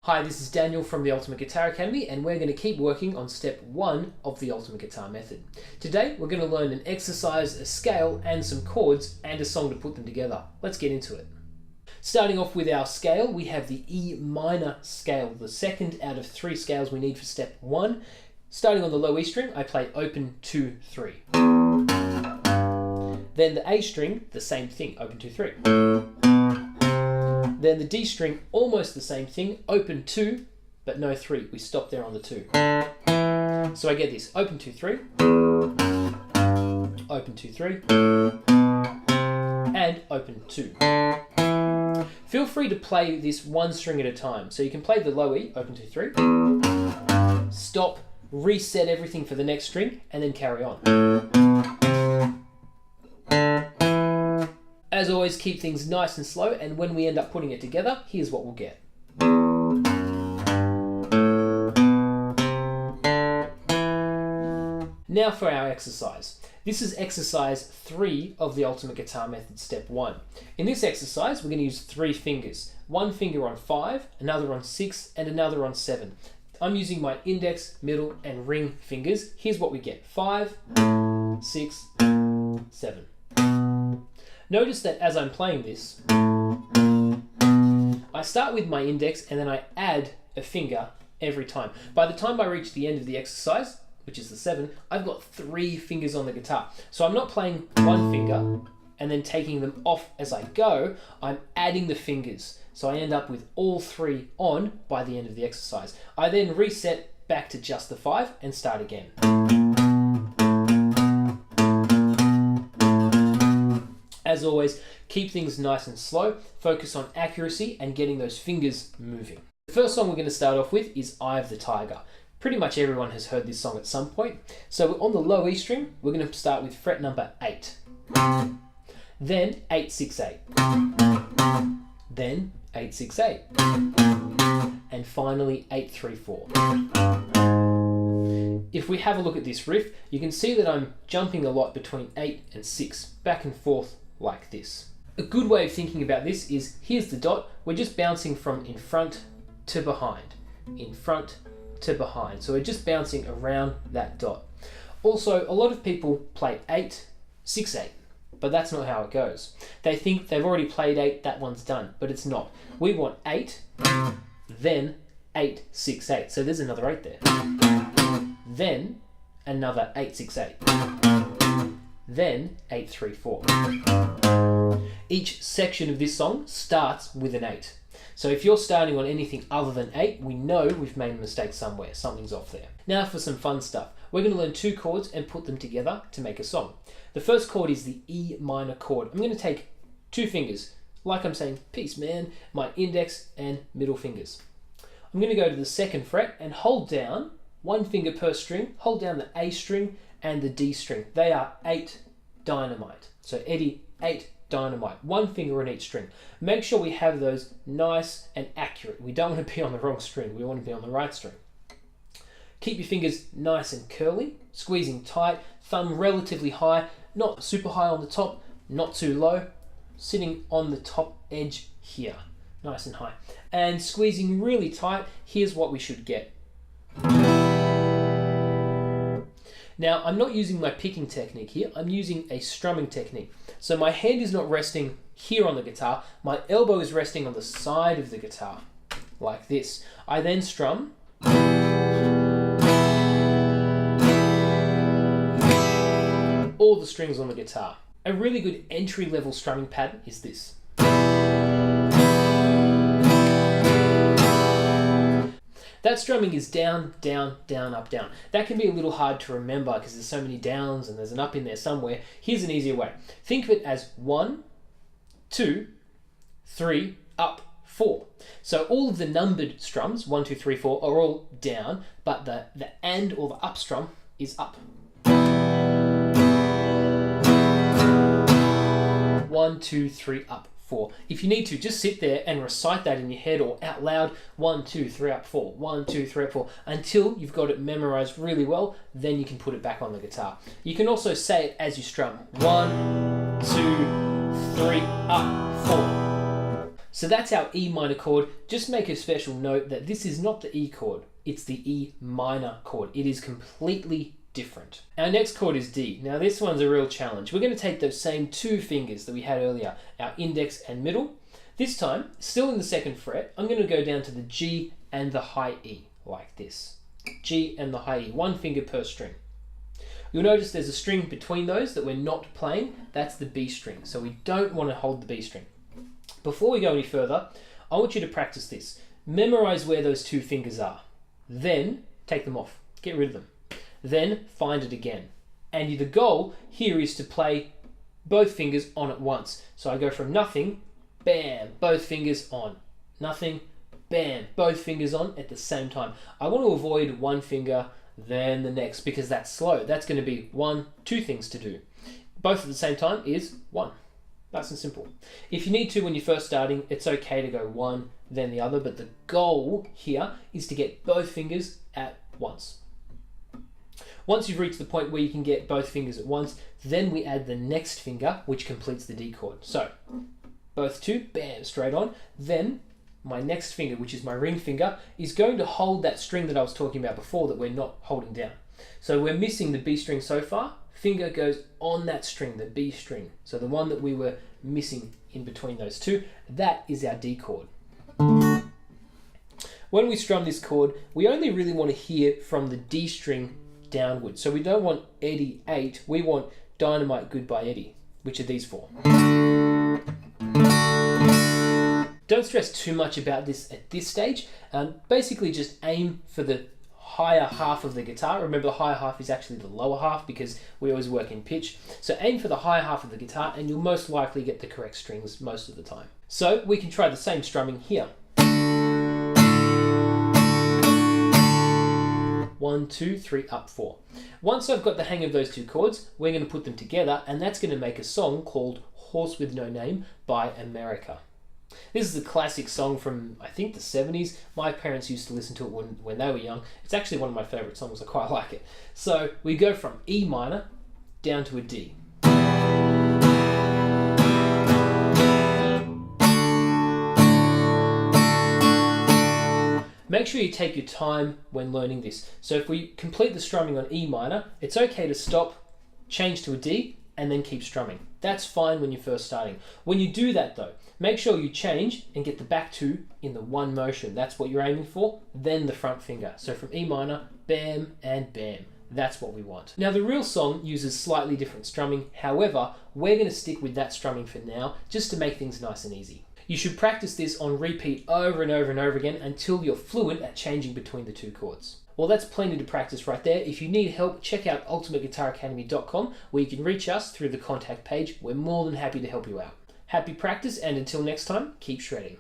Hi, this is Daniel from the Ultimate Guitar Academy, and we're going to keep working on step 1 of the Ultimate Guitar Method. Today, we're going to learn an exercise, a scale, and some chords, and a song to put them together. Let's get into it. Starting off with our scale, we have the E minor scale, the second out of 3 scales we need for step 1. Starting on the low E string, I play open 2, 3. Then the A string, the same thing, open 2, 3. Then the D string, almost the same thing, open 2, but no 3. We stop there on the 2. So I get this, open 2, 3, open 2, 3, and open 2. Feel free to play this one string at a time. So you can play the low E, open 2, 3, stop, reset everything for the next string, and then carry on. As always, keep things nice and slow, and when we end up putting it together, here's what we'll get. Now for our exercise. This is exercise 3 of the Ultimate Guitar Method step 1. In this exercise, we're going to use 3 fingers. One finger on 5, another on 6, and another on 7. I'm using my index, middle, and ring fingers. Here's what we get. 5, 6, 7. Notice that as I'm playing this, I start with my index and then I add a finger every time. By the time I reach the end of the exercise, which is the 7, I've got 3 fingers on the guitar. So I'm not playing one finger and then taking them off as I go, I'm adding the fingers. So I end up with all 3 on by the end of the exercise. I then reset back to just the 5 and start again. As always, keep things nice and slow, focus on accuracy and getting those fingers moving. The first song we're going to start off with is Ive the Tiger. Pretty much everyone has heard this song at some point. So on the low E string, we're going to start with fret number 8. Then 8, 6, 8. Then 8, 6, 8. And finally 8, 3, 4. If we have a look at this riff, you can see that I'm jumping a lot between 8 and 6, back and forth like this. A good way of thinking about this is, here's the dot, we're just bouncing from in front to behind, in front to behind. So we're just bouncing around that dot. Also, a lot of people play 8, 6, 8, but that's not how it goes. They think they've already played 8, that one's done, but it's not. We want 8, then 8, 6, 8. So there's another 8 there. Then another 8, 6, 8. Then 8, 3, 4. Each section of this song starts with an 8. So if you're starting on anything other than 8, we know we've made a mistake somewhere. Something's off there. Now for some fun stuff. We're going to learn 2 chords and put them together to make a song. The first chord is the E minor chord. I'm going to take 2 fingers, like I'm saying, peace man, my index and middle fingers. I'm going to go to the 2nd fret and hold down, 1 finger per string, hold down the A string and the D string. They are 8 dynamite. So Eddie, 8 dynamite. 1 finger on each string. Make sure we have those nice and accurate. We don't want to be on the wrong string. We want to be on the right string. Keep your fingers nice and curly, squeezing tight, thumb relatively high, not super high on the top, not too low, sitting on the top edge here, nice and high. And squeezing really tight, here's what we should get. Now, I'm not using my picking technique here, I'm using a strumming technique. So my hand is not resting here on the guitar, my elbow is resting on the side of the guitar, like this. I then strum. All the strings on the guitar. A really good entry-level strumming pattern is this. That strumming is down, down, down, up, down. That can be a little hard to remember because there's so many downs and there's an up in there somewhere. Here's an easier way. Think of it as 1, 2, 3, up, 4. So all of the numbered strums, 1, 2, 3, 4, are all down, but the and or the up strum is up. 1, 2, 3, up, 4. If you need to, just sit there and recite that in your head or out loud. 1, 2, 3, up, 4. 1, 2, 3, up, 4. Until you've got it memorized really well, then you can put it back on the guitar. You can also say it as you strum. 1, 2, 3, up, 4. So that's our E minor chord. Just make a special note that this is not the E chord, it's the E minor chord. It is completely different. Our next chord is D. Now this one's a real challenge. We're going to take those same two fingers that we had earlier, our index and middle. This time, still in the 2nd fret, I'm going to go down to the G and the high E, like this. G and the high E, 1 finger per string. You'll notice there's a string between those that we're not playing. That's the B string, so we don't want to hold the B string. Before we go any further, I want you to practice this. Memorize where those 2 fingers are. Then take them off, get rid of them. Then find it again. And the goal here is to play both fingers on at once. So I go from nothing, bam, both fingers on. Nothing, bam, both fingers on at the same time. I want to avoid one finger, then the next, because that's slow. That's going to be 1, 2 things to do. Both at the same time is 1. Nice and simple. If you need to when you're first starting, it's okay to go 1, then the other, but the goal here is to get both fingers at once. Once you've reached the point where you can get both fingers at once, then we add the next finger, which completes the D chord. So, both 2, bam, straight on. Then, my next finger, which is my ring finger, is going to hold that string that I was talking about before that we're not holding down. So we're missing the B string so far. Finger goes on that string, the B string. So the one that we were missing in between those 2, that is our D chord. When we strum this chord, we only really want to hear from the D string downward. So we don't want Eddie 8, we want Dynamite Goodbye Eddie, which are these 4. Don't stress too much about this at this stage. Basically just aim for the higher half of the guitar. Remember, the higher half is actually the lower half because we always work in pitch. So aim for the higher half of the guitar and you'll most likely get the correct strings most of the time. So we can try the same strumming here. 1, 2, 3, up, 4. Once I've got the hang of those 2 chords, we're going to put them together and that's going to make a song called Horse with No Name by America. This is a classic song from, I think, the 70s. My parents used to listen to it when they were young. It's actually one of my favourite songs. I quite like it. So we go from E minor down to a D. Make sure you take your time when learning this. So if we complete the strumming on E minor, it's okay to stop, change to a D, and then keep strumming. That's fine when you're first starting. When you do that though, make sure you change and get the back 2 in the 1 motion. That's what you're aiming for, then the front finger. So from E minor, bam and bam. That's what we want. Now the real song uses slightly different strumming. However, we're going to stick with that strumming for now, just to make things nice and easy. You should practice this on repeat over and over and over again until you're fluent at changing between the 2 chords. Well, that's plenty to practice right there. If you need help, check out ultimateguitaracademy.com where you can reach us through the contact page. We're more than happy to help you out. Happy practice, and until next time, keep shredding.